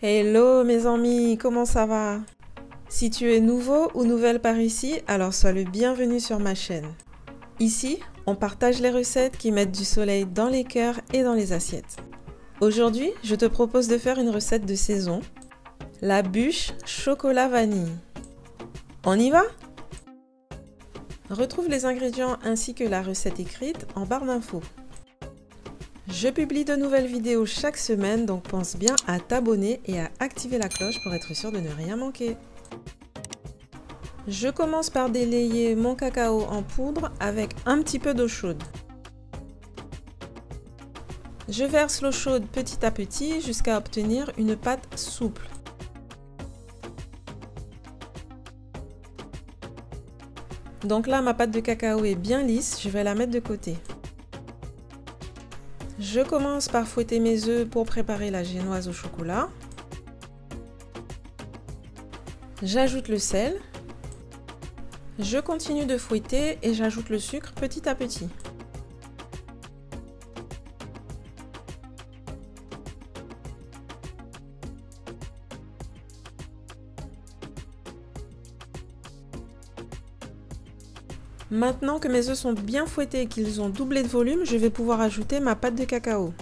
Hello mes amis, comment ça va? Si tu es nouveau ou nouvelle par ici, alors sois le bienvenu sur ma chaîne. Ici, on partage les recettes qui mettent du soleil dans les cœurs et dans les assiettes. Aujourd'hui, je te propose de faire une recette de saison, la bûche chocolat vanille. On y va? Retrouve les ingrédients ainsi que la recette écrite en barre d'infos. Je publie de nouvelles vidéos chaque semaine, donc pense bien à t'abonner et à activer la cloche pour être sûr de ne rien manquer. Je commence par délayer mon cacao en poudre avec un petit peu d'eau chaude. Je verse l'eau chaude petit à petit jusqu'à obtenir une pâte souple. Donc là, ma pâte de cacao est bien lisse, je vais la mettre de côté. Je commence par fouetter mes œufs pour préparer la génoise au chocolat. J'ajoute le sel. Je continue de fouetter et j'ajoute le sucre petit à petit. Maintenant que mes œufs sont bien fouettés et qu'ils ont doublé de volume, je vais pouvoir ajouter ma pâte de cacao.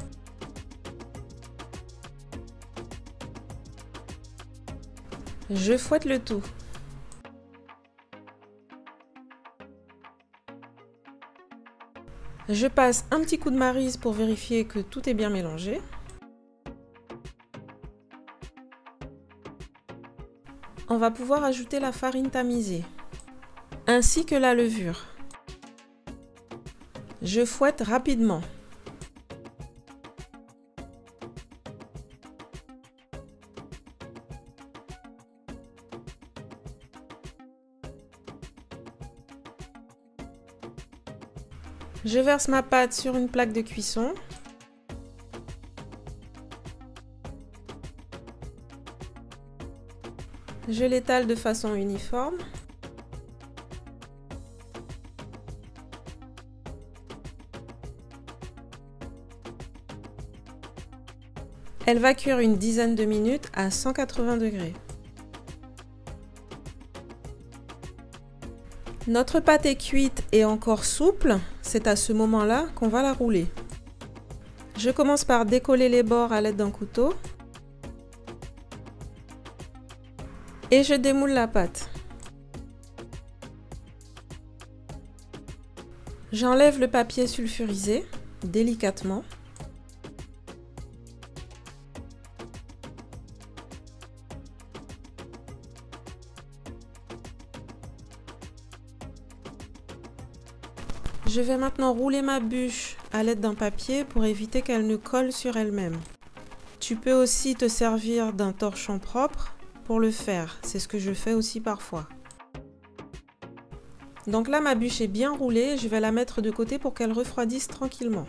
Je fouette le tout. Je passe un petit coup de maryse pour vérifier que tout est bien mélangé. On va pouvoir ajouter la farine tamisée, ainsi que la levure. Je fouette rapidement. Je verse ma pâte sur une plaque de cuisson. Je l'étale de façon uniforme. Elle va cuire une dizaine de minutes à 180 degrés. Notre pâte est cuite et encore souple, c'est à ce moment-là qu'on va la rouler. Je commence par décoller les bords à l'aide d'un couteau et je démoule la pâte. J'enlève le papier sulfurisé délicatement. Je vais maintenant rouler ma bûche à l'aide d'un papier pour éviter qu'elle ne colle sur elle-même. Tu peux aussi te servir d'un torchon propre pour le faire, c'est ce que je fais aussi parfois. Donc là, ma bûche est bien roulée, je vais la mettre de côté pour qu'elle refroidisse tranquillement.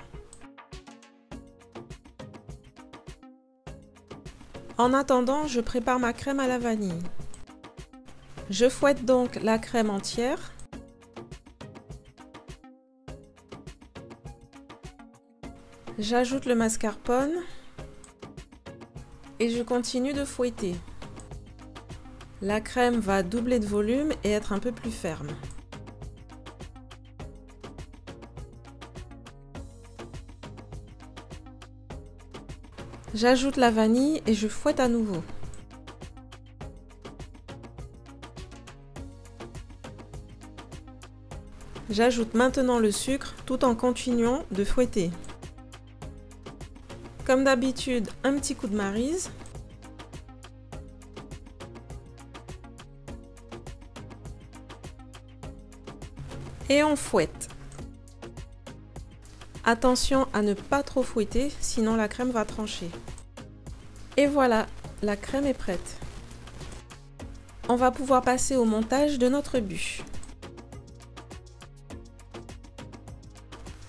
En attendant, je prépare ma crème à la vanille. Je fouette donc la crème entière. J'ajoute le mascarpone et je continue de fouetter. La crème va doubler de volume et être un peu plus ferme. J'ajoute la vanille et je fouette à nouveau. J'ajoute maintenant le sucre tout en continuant de fouetter. Comme d'habitude, un petit coup de maryse. Et on fouette. Attention à ne pas trop fouetter, sinon la crème va trancher. Et voilà, la crème est prête. On va pouvoir passer au montage de notre bûche.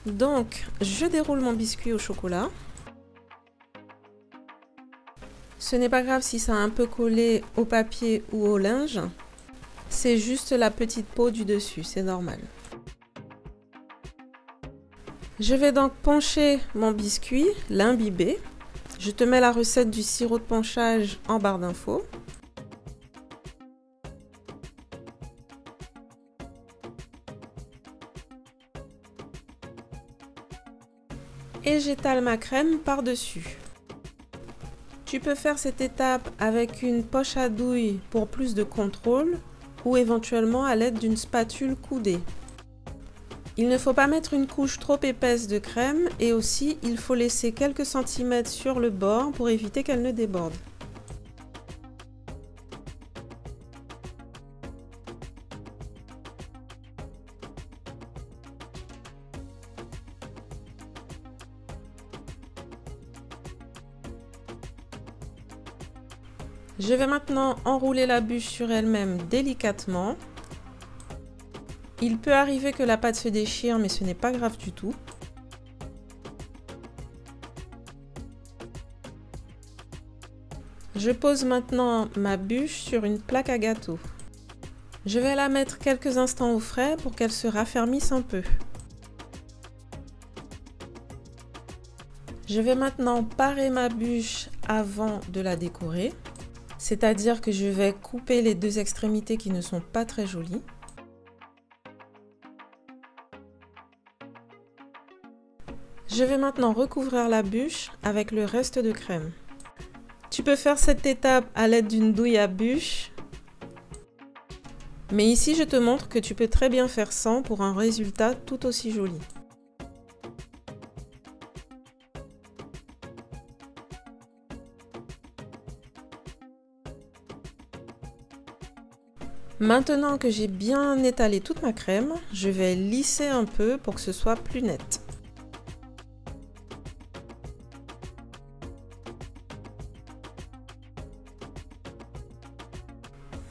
Donc, je déroule mon biscuit au chocolat. Ce n'est pas grave si ça a un peu collé au papier ou au linge. C'est juste la petite peau du dessus, c'est normal. Je vais donc poncher mon biscuit, l'imbiber. Je te mets la recette du sirop de ponchage en barre d'infos. Et j'étale ma crème par-dessus. Tu peux faire cette étape avec une poche à douille pour plus de contrôle ou éventuellement à l'aide d'une spatule coudée. Il ne faut pas mettre une couche trop épaisse de crème et aussi il faut laisser quelques centimètres sur le bord pour éviter qu'elle ne déborde. Je vais maintenant enrouler la bûche sur elle-même délicatement. Il peut arriver que la pâte se déchire, mais ce n'est pas grave du tout. Je pose maintenant ma bûche sur une plaque à gâteau. Je vais la mettre quelques instants au frais pour qu'elle se raffermisse un peu. Je vais maintenant parer ma bûche avant de la décorer. C'est-à-dire que je vais couper les deux extrémités qui ne sont pas très jolies. Je vais maintenant recouvrir la bûche avec le reste de crème. Tu peux faire cette étape à l'aide d'une douille à bûche. Mais ici, je te montre que tu peux très bien faire sans pour un résultat tout aussi joli. Maintenant que j'ai bien étalé toute ma crème, je vais lisser un peu pour que ce soit plus net.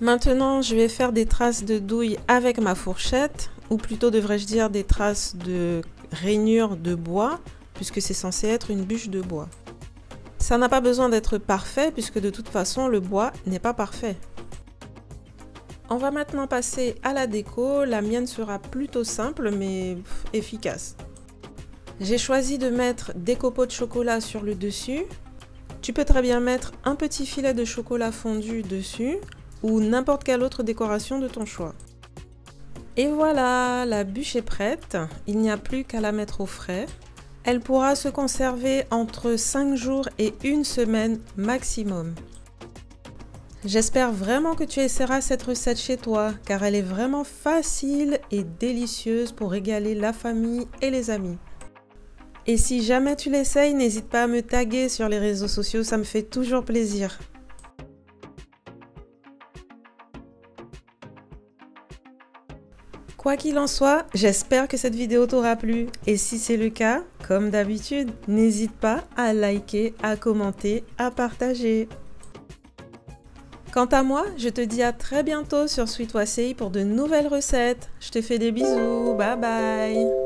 Maintenant, je vais faire des traces de douille avec ma fourchette, ou plutôt devrais-je dire des traces de rainures de bois, puisque c'est censé être une bûche de bois. Ça n'a pas besoin d'être parfait, puisque de toute façon, le bois n'est pas parfait. On va maintenant passer à la déco. La mienne sera plutôt simple mais efficace. J'ai choisi de mettre des copeaux de chocolat sur le dessus. Tu peux très bien mettre un petit filet de chocolat fondu dessus ou n'importe quelle autre décoration de ton choix. Et voilà, la bûche est prête. Il n'y a plus qu'à la mettre au frais. Elle pourra se conserver entre 5 jours et 1 semaine maximum. J'espère vraiment que tu essaieras cette recette chez toi, car elle est vraiment facile et délicieuse pour régaler la famille et les amis. Et si jamais tu l'essayes, n'hésite pas à me taguer sur les réseaux sociaux, ça me fait toujours plaisir. Quoi qu'il en soit, j'espère que cette vidéo t'aura plu. Et si c'est le cas, comme d'habitude, n'hésite pas à liker, à commenter, à partager. Quant à moi, je te dis à très bientôt sur Sweet Wassey pour de nouvelles recettes. Je te fais des bisous, bye bye!